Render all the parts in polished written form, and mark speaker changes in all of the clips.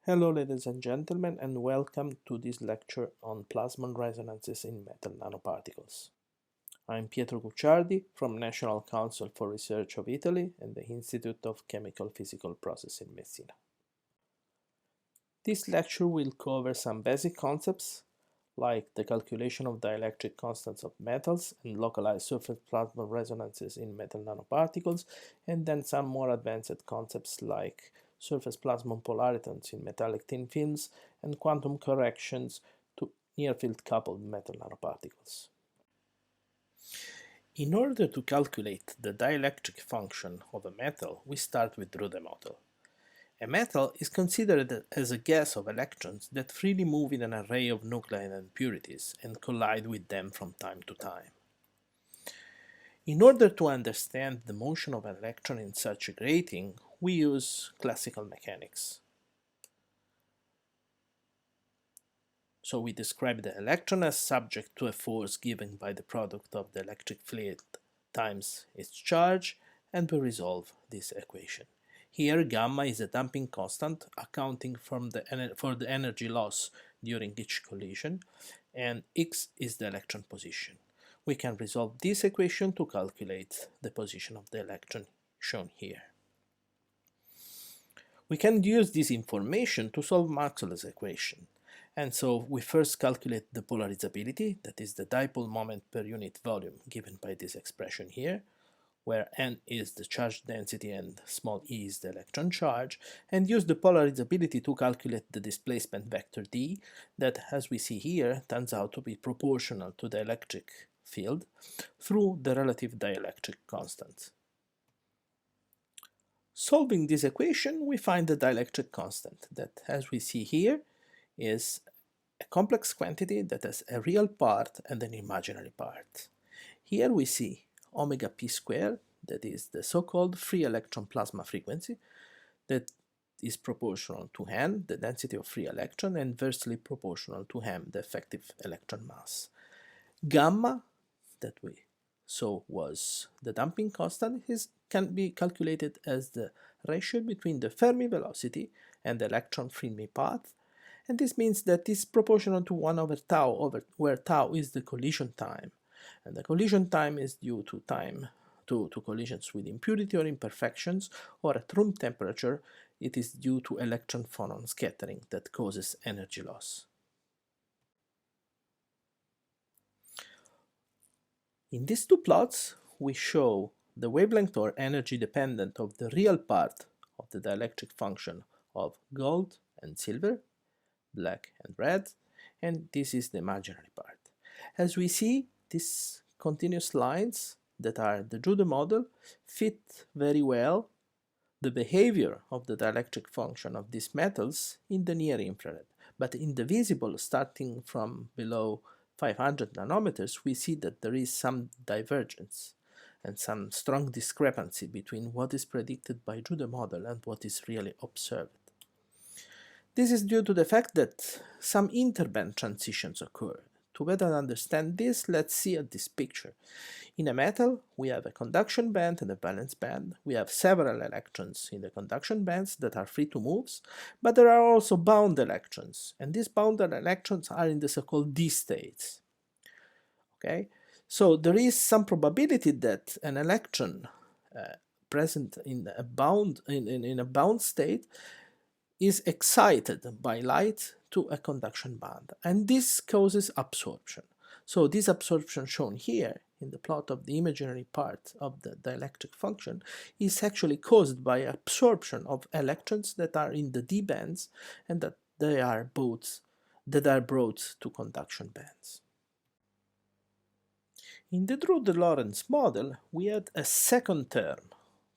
Speaker 1: Hello ladies and gentlemen, and welcome to this lecture on plasmon resonances in metal nanoparticles. I'm Pietro Gucciardi from National Council for Research of Italy and the Institute of Chemical Physical Process in Messina. This lecture will cover some basic concepts like the calculation of dielectric constants of metals and localized surface plasmon resonances in metal nanoparticles, and then some more advanced concepts like surface plasmon polaritons in metallic thin films and quantum corrections to near-field coupled metal nanoparticles. In order to calculate the dielectric function of a metal, we start with Drude Model. A metal is considered as a gas of electrons that freely move in an array of nuclei and impurities and collide with them from time to time. In order to understand the motion of an electron in such a grating, we use classical mechanics. So we describe the electron as subject to a force given by the product of the electric field times its charge, and we resolve this equation. Here, gamma is a damping constant accounting for the energy loss during each collision, and x is the electron position. We can resolve this equation to calculate the position of the electron shown here. We can use this information to solve Maxwell's equation. And so we first calculate the polarizability, that is the dipole moment per unit volume given by this expression here, where n is the charge density and small e is the electron charge, and use the polarizability to calculate the displacement vector d, that, as we see here, turns out to be proportional to the electric field through the relative dielectric constant. Solving this equation, we find the dielectric constant that, as we see here, is a complex quantity that has a real part and an imaginary part. Here we see omega p squared, that is the so-called free electron plasma frequency, that is proportional to n, the density of free electron, and inversely proportional to m, the effective electron mass. Gamma, that we saw was the damping constant, can be calculated as the ratio between the Fermi velocity and the electron Fermi path, and this means that it's proportional to 1 over tau, where tau is the collision time, and the collision time is due to to collisions with impurity or imperfections, or at room temperature it is due to electron phonon scattering that causes energy loss. In these two plots we show the wavelength or energy dependent of the real part of the dielectric function of gold and silver, black and red, and this is the imaginary part. As we see, these continuous lines that are the Drude model fit very well the behavior of the dielectric function of these metals in the near infrared, but in the visible, starting from below 500 nanometers, we see that there is some divergence and some strong discrepancy between what is predicted by Drude model and what is really observed. This is due to the fact that some interband transitions occur. To better understand this, let's see at this picture. In a metal, we have a conduction band and a valence band. We have several electrons in the conduction bands that are free to move, but there are also bound electrons, and these bounded electrons are in the so-called d states. Okay, so there is some probability that an electron present in a bound state is excited by light to a conduction band, and this causes absorption. So this absorption shown here in the plot of the imaginary part of the dielectric function is actually caused by absorption of electrons that are in the d bands and that they are brought to conduction bands. In the Drude-Lorentz model, we add a second term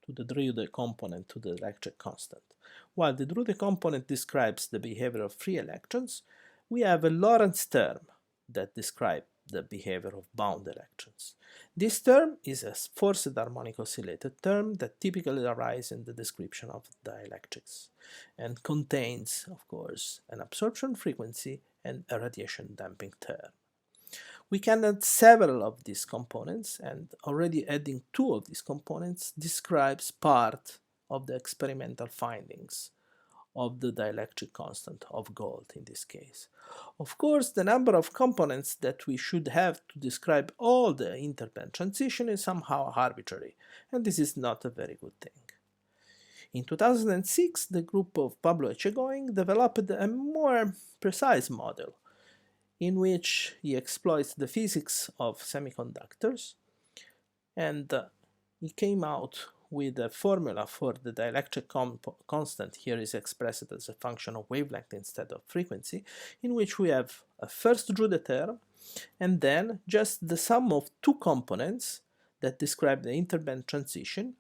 Speaker 1: to the Drude component to the electric constant. While the Drude component describes the behavior of free electrons, we have a Lorentz term that describes the behavior of bound electrons. This term is a forced harmonic oscillated term that typically arises in the description of dielectrics and contains, of course, an absorption frequency and a radiation damping term. We can add several of these components, and already adding 2 of these components describes part of the experimental findings of the dielectric constant of gold in this case. Of course, the number of components that we should have to describe all the interband transition is somehow arbitrary, and this is not a very good thing. In 2006, the group of Pablo Echegoyen developed a more precise model in which he exploits the physics of semiconductors, and he came out with a formula for the dielectric constant. Here is expressed as a function of wavelength instead of frequency, in which we have a first Drude term and then just the sum of two components that describe the interband transition,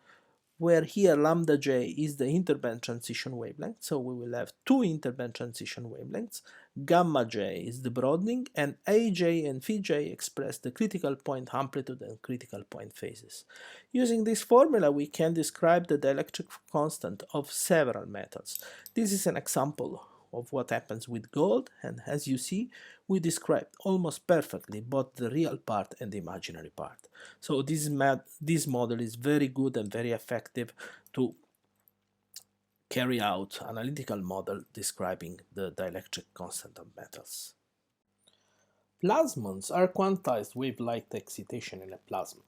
Speaker 1: where here lambda j is the interband transition wavelength, so we will have two interband transition wavelengths, gamma j is the broadening, and aj and vj express the critical point amplitude and critical point phases. Using this formula we can describe the dielectric constant of several metals. This is an example of what happens with gold, and as you see, we described almost perfectly both the real part and the imaginary part. So this model is very good and very effective to carry out analytical model describing the dielectric constant of metals. Plasmons are quantized wave-light excitation in a plasma.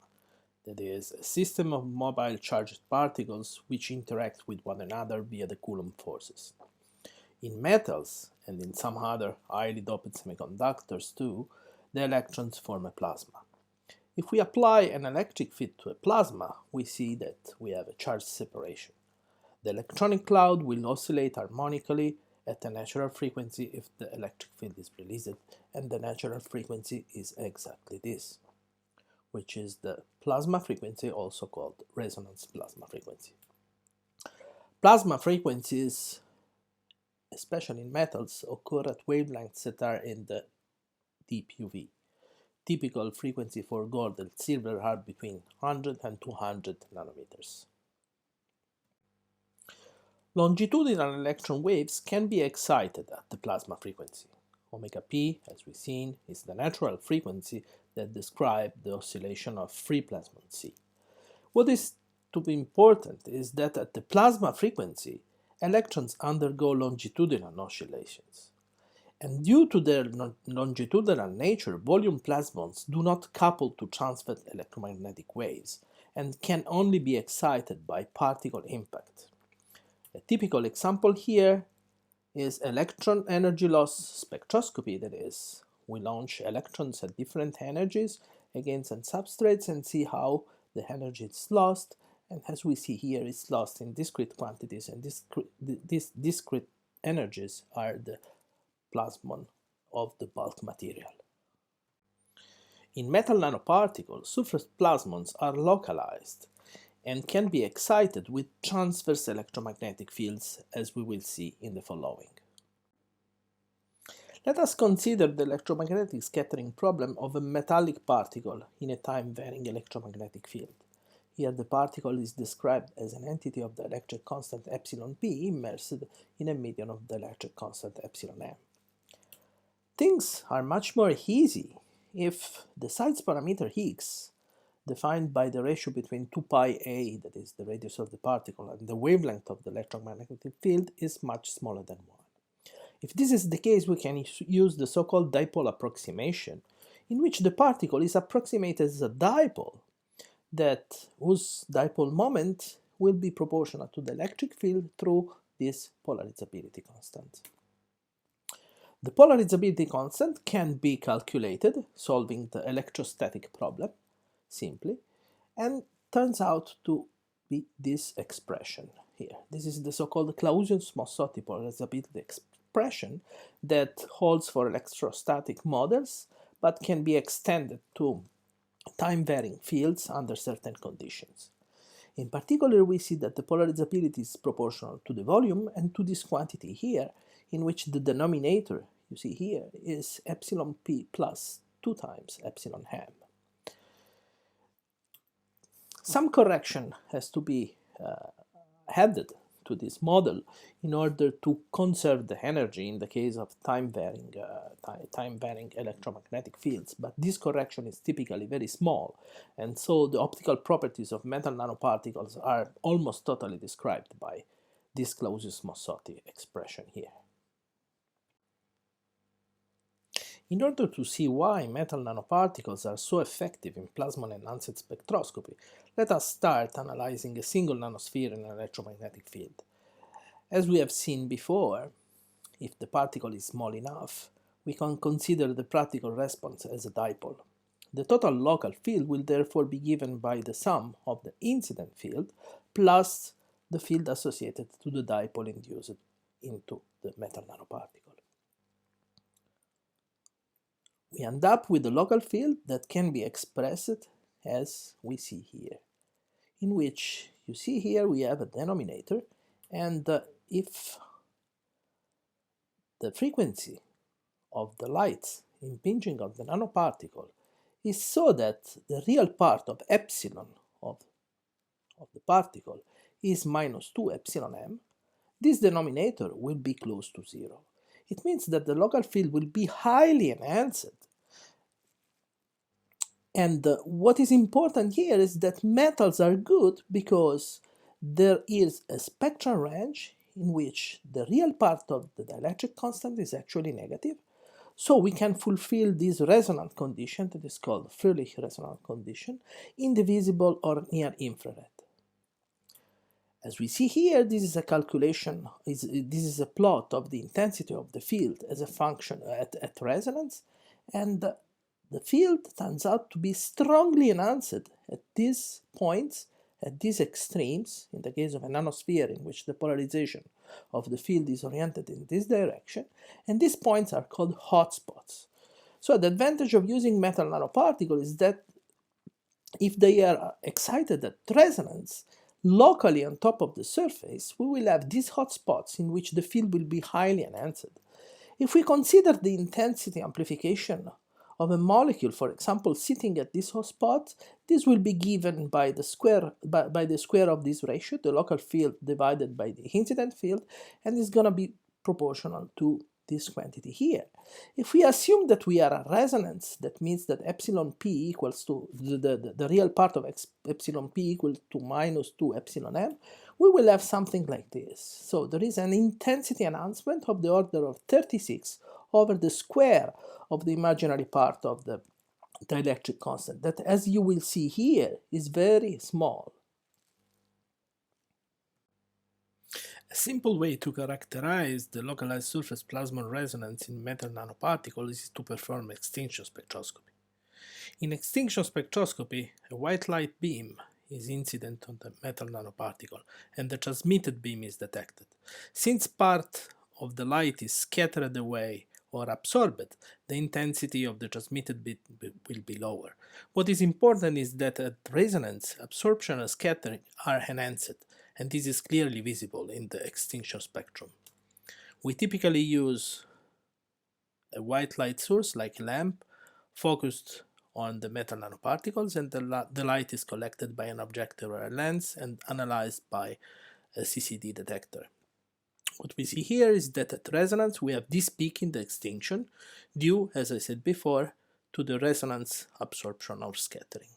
Speaker 1: That is, a system of mobile charged particles which interact with one another via the Coulomb forces. In metals, and in some other highly doped semiconductors too, the electrons form a plasma. If we apply an electric field to a plasma, we see that we have a charge separation. The electronic cloud will oscillate harmonically at a natural frequency if the electric field is released, and the natural frequency is exactly this, which is the plasma frequency, also called resonance plasma frequency. Plasma frequencies, especially in metals, occur at wavelengths that are in the deep UV. Typical frequency for gold and silver are between 100 and 200 nanometers. Longitudinal electron waves can be excited at the plasma frequency. Omega p, as we've seen, is the natural frequency that describes the oscillation of free plasmon C. What is to be important is that at the plasma frequency, electrons undergo longitudinal oscillations. And due to their longitudinal nature, volume plasmons do not couple to transverse electromagnetic waves and can only be excited by particle impact. A typical example here is electron energy loss spectroscopy. That is, we launch electrons at different energies against some substrates and see how the energy is lost. And as we see here, it's lost in discrete quantities, and these discrete energies are the plasmon of the bulk material. In metal nanoparticles, surface plasmons are localized and can be excited with transverse electromagnetic fields, as we will see in the following. Let us consider the electromagnetic scattering problem of a metallic particle in a time-varying electromagnetic field. Here the particle is described as an entity of the electric constant epsilon p immersed in a medium of the electric constant epsilon m. Things are much more easy if the size parameter Higgs, defined by the ratio between 2 pi a, that is the radius of the particle, and the wavelength of the electromagnetic field is much smaller than 1. If this is the case, we can use the so-called dipole approximation, in which the particle is approximated as a dipole whose dipole moment will be proportional to the electric field through this polarizability constant. The polarizability constant can be calculated solving the electrostatic problem simply, and turns out to be this expression here. This is the so-called Clausius Mossotti polarizability expression that holds for electrostatic models but can be extended to time-varying fields under certain conditions. In particular, we see that the polarizability is proportional to the volume and to this quantity here, in which the denominator, you see here, is epsilon p plus 2 times epsilon m. Some correction has to be added to this model in order to conserve the energy in the case of time-varying electromagnetic fields, but this correction is typically very small, and so the optical properties of metal nanoparticles are almost totally described by this Clausius Mossotti expression here. In order to see why metal nanoparticles are so effective in plasmon-enhanced spectroscopy, let us start analyzing a single nanosphere in an electromagnetic field. As we have seen before, if the particle is small enough, we can consider the practical response as a dipole. The total local field will therefore be given by the sum of the incident field plus the field associated to the dipole induced into the metal nanoparticle. We end up with a local field that can be expressed as we see here, in which you see here we have a denominator, and if the frequency of the light impinging on the nanoparticle is so that the real part of epsilon of the particle is minus 2 epsilon m, this denominator will be close to 0. It means that the local field will be highly enhanced. And what is important here is that metals are good because there is a spectral range in which the real part of the dielectric constant is actually negative. So we can fulfill this resonant condition that is called Fröhlich resonant condition in the visible or near infrared. As we see here, this is a calculation, this is a plot of the intensity of the field as a function at resonance, and the field turns out to be strongly enhanced at these points, at these extremes, in the case of a nanosphere in which the polarization of the field is oriented in this direction, and these points are called hotspots. So the advantage of using metal nanoparticles is that if they are excited at resonance, locally on top of the surface, we will have these hotspots in which the field will be highly enhanced. If we consider the intensity amplification of a molecule, for example, sitting at this hotspot, this will be given by the square of this ratio, the local field divided by the incident field, and it's going to be proportional to this quantity here. If we assume that we are a resonance, that means that epsilon p equals to the real part of epsilon p equal to minus 2 epsilon m, we will have something like this. So there is an intensity enhancement of the order of 36 over the square of the imaginary part of the dielectric constant, that, as you will see here, is very small. A simple way to characterize the localized surface plasmon resonance in metal nanoparticles is to perform extinction spectroscopy. In extinction spectroscopy, a white light beam is incident on the metal nanoparticle, and the transmitted beam is detected. Since part of the light is scattered away or absorbed, the intensity of the transmitted bit will be lower. What is important is that at resonance, absorption and scattering are enhanced, and this is clearly visible in the extinction spectrum. We typically use a white light source like a lamp focused on the metal nanoparticles, and the light is collected by an objective or a lens and analyzed by a CCD detector. What we see here is that at resonance we have this peak in the extinction due, as I said before, to the resonance absorption or scattering.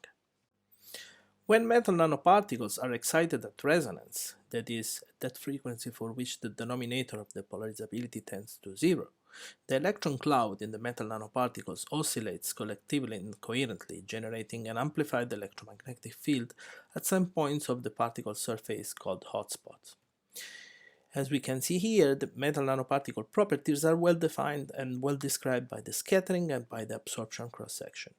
Speaker 1: When metal nanoparticles are excited at resonance, that is, at that frequency for which the denominator of the polarizability tends to 0, the electron cloud in the metal nanoparticles oscillates collectively and coherently, generating an amplified electromagnetic field at some points of the particle surface called hotspots. As we can see here, the metal nanoparticle properties are well defined and well described by the scattering and by the absorption cross-section.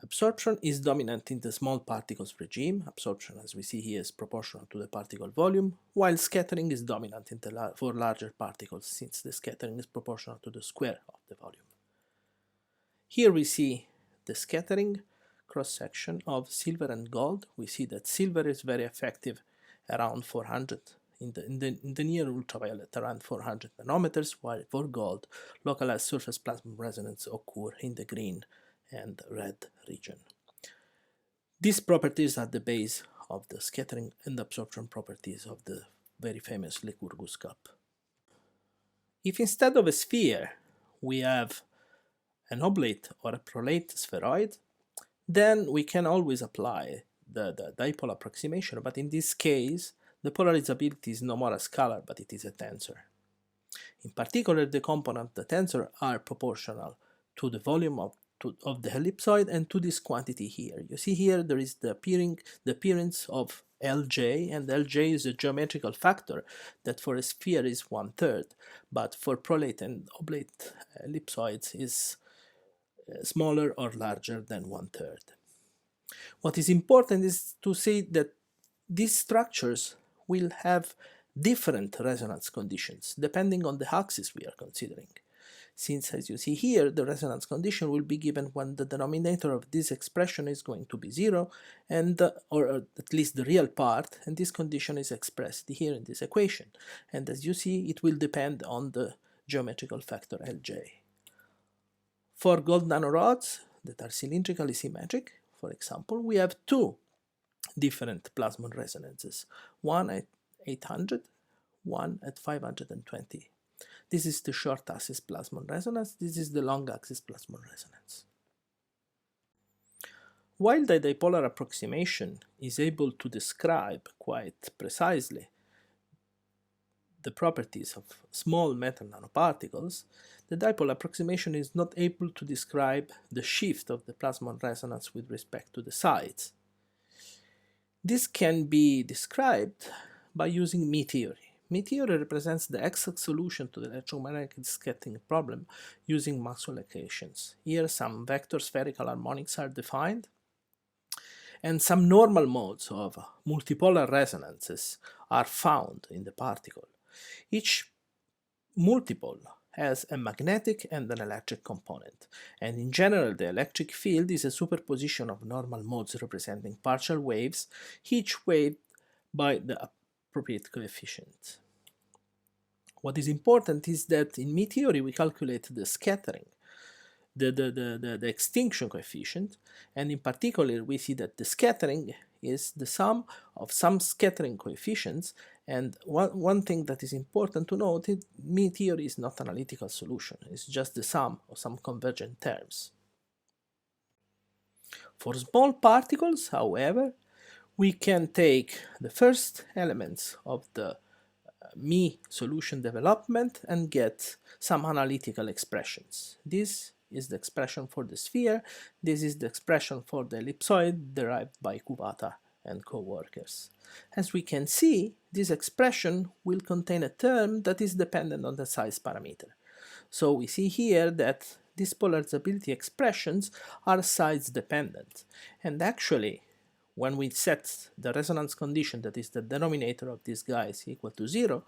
Speaker 1: Absorption is dominant in the small particles regime. Absorption, as we see here, is proportional to the particle volume, while scattering is dominant in for larger particles, since the scattering is proportional to the square of the volume. Here we see the scattering cross-section of silver and gold. We see that silver is very effective around 400 in the near ultraviolet, around 400 nanometers, while for gold, localized surface plasmon resonance occur in the green and red region. These properties are the base of the scattering and absorption properties of the very famous Lycurgus cup. If instead of a sphere we have an oblate or a prolate spheroid, then we can always apply the dipole approximation, but in this case, the polarizability is no more a scalar, but it is a tensor. In particular, the components of the tensor are proportional to the volume of the ellipsoid and to this quantity here. You see here there is the appearance of Lj, and Lj is a geometrical factor that for a sphere is 1/3, but for prolate and oblate ellipsoids is smaller or larger than 1/3. What is important is to say that these structures will have different resonance conditions depending on the axis we are considering. Since, as you see here, the resonance condition will be given when the denominator of this expression is going to be 0, and or at least the real part, and this condition is expressed here in this equation. And as you see, it will depend on the geometrical factor Lj. For gold nanorods that are cylindrically symmetric, for example, we have two different plasmon resonances, one at 800, one at 520. This is the short axis plasmon resonance, this is the long axis plasmon resonance. While the dipolar approximation is able to describe quite precisely the properties of small metal nanoparticles, the dipole approximation is not able to describe the shift of the plasmon resonance with respect to the sides. This can be described by using Mie theory. Mie theory represents the exact solution to the electromagnetic scattering problem using Maxwell equations. Here some vector spherical harmonics are defined, and some normal modes of multipolar resonances are found in the particle. Each multipole has a magnetic and an electric component, and in general the electric field is a superposition of normal modes representing partial waves, each wave by the appropriate coefficient. What is important is that in Mie theory we calculate the scattering, the extinction coefficient, and in particular we see that the scattering is the sum of some scattering coefficients, and one thing that is important to note is Mie theory is not an analytical solution, it's just the sum of some convergent terms. For small particles, however, we can take the first elements of the Mie solution development and get some analytical expressions. This is the expression for the sphere, this is the expression for the ellipsoid derived by Kubata and co-workers. As we can see, this expression will contain a term that is dependent on the size parameter. So we see here that these polarizability expressions are size dependent, and actually when we set the resonance condition, that is the denominator of these guys, equal to 0,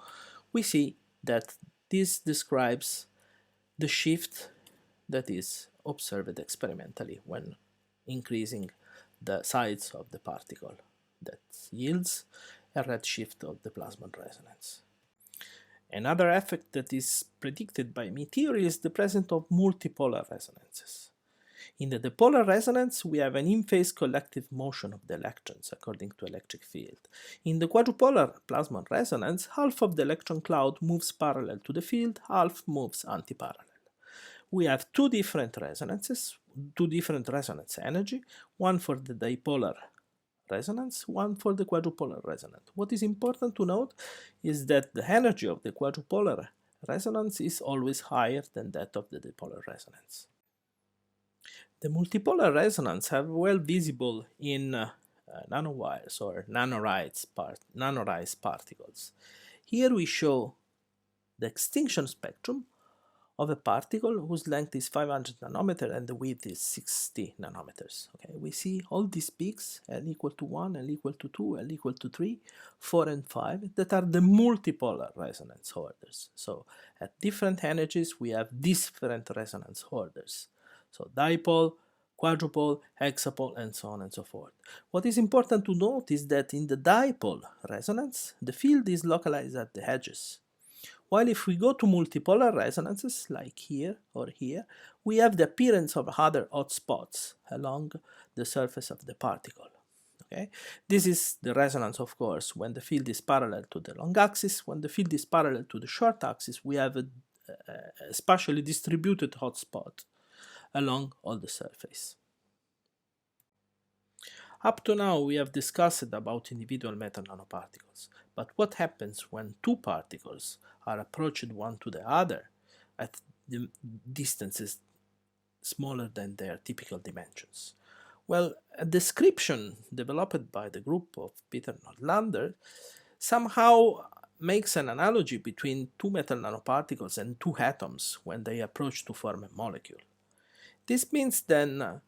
Speaker 1: we see that this describes the shift that is observed experimentally when increasing the size of the particle. That yields a redshift of the plasmon resonance. Another effect that is predicted by Mie theory is the presence of multipolar resonances. In the dipolar resonance, we have an in-phase collective motion of the electrons according to electric field. In the quadrupolar plasmon resonance, half of the electron cloud moves parallel to the field, half moves antiparallel. We have two different resonances, two different resonance energy, one for the dipolar resonance, one for the quadrupolar resonance. What is important to note is that the energy of the quadrupolar resonance is always higher than that of the dipolar resonance. The multipolar resonance are well visible in nanowires or nanorized particles. Here we show the extinction spectrum of a particle whose length is 500 nanometers and the width is 60 nanometers. Okay, we see all these peaks, L equal to 1, L equal to 2, L equal to 3, 4 and 5, that are the multipolar resonance orders. So at different energies we have different resonance orders. So dipole, quadrupole, hexapole, and so on and so forth. What is important to note is that in the dipole resonance, the field is localized at the edges. While if we go to multipolar resonances, like here or here, we have the appearance of other hotspots along the surface of the particle. Okay? This is the resonance, of course, when the field is parallel to the long axis. When the field is parallel to the short axis, we have a spatially distributed hotspot along all the surface. Up to now we have discussed about individual metal nanoparticles, but what happens when two particles are approached one to the other at the distances smaller than their typical dimensions? Well, a description developed by the group of Peter Nordlander somehow makes an analogy between two metal nanoparticles and two atoms when they approach to form a molecule. This means then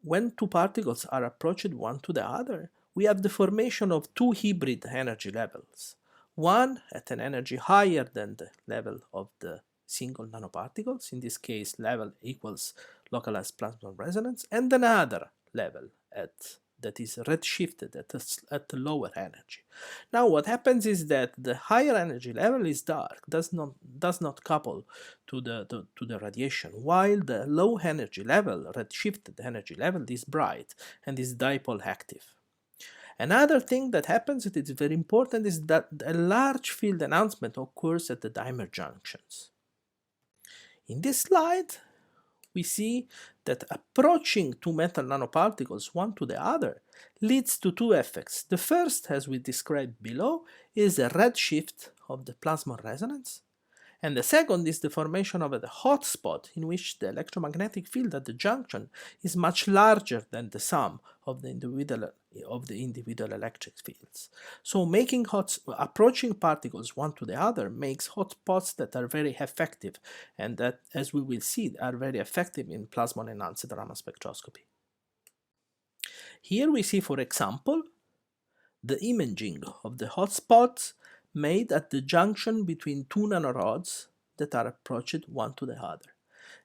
Speaker 1: when two particles are approached one to the other, we have the formation of two hybrid energy levels, one at an energy higher than the level of the single nanoparticles, in this case level equals localized plasmon resonance, and another level that is redshifted at a lower energy. Now what happens is that the higher energy level is dark, does not couple to the radiation, while the low energy level, redshifted energy level, is bright and is dipole active. Another thing that happens that is very important is that a large field enhancement occurs at the dimer junctions. In this slide, we see that approaching two metal nanoparticles one to the other leads to two effects. The first, as we described below, is a redshift of the plasmon resonance, and the second is the formation of a hot spot in which the electromagnetic field at the junction is much larger than the sum of the individual electric fields. So approaching particles one to the other makes hot spots that are very effective, and that, as we will see, are very effective in plasmon enhanced Raman spectroscopy. Here we see, for example, the imaging of the hot spots made at the junction between two nanorods that are approached one to the other.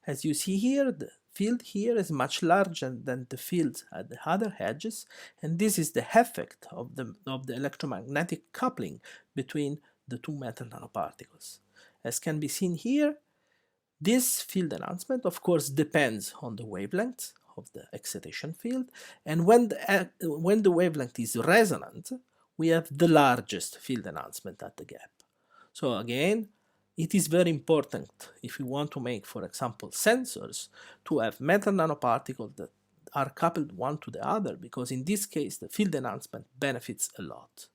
Speaker 1: As you see here, the field here is much larger than the field at the other edges, and this is the effect of the electromagnetic coupling between the two metal nanoparticles. As can be seen here, this field enhancement of course depends on the wavelength of the excitation field, and when the wavelength is resonant, we have the largest field enhancement at the gap. So again, it is very important, if you want to make, for example, sensors, to have metal nanoparticles that are coupled one to the other, because in this case the field enhancement benefits a lot.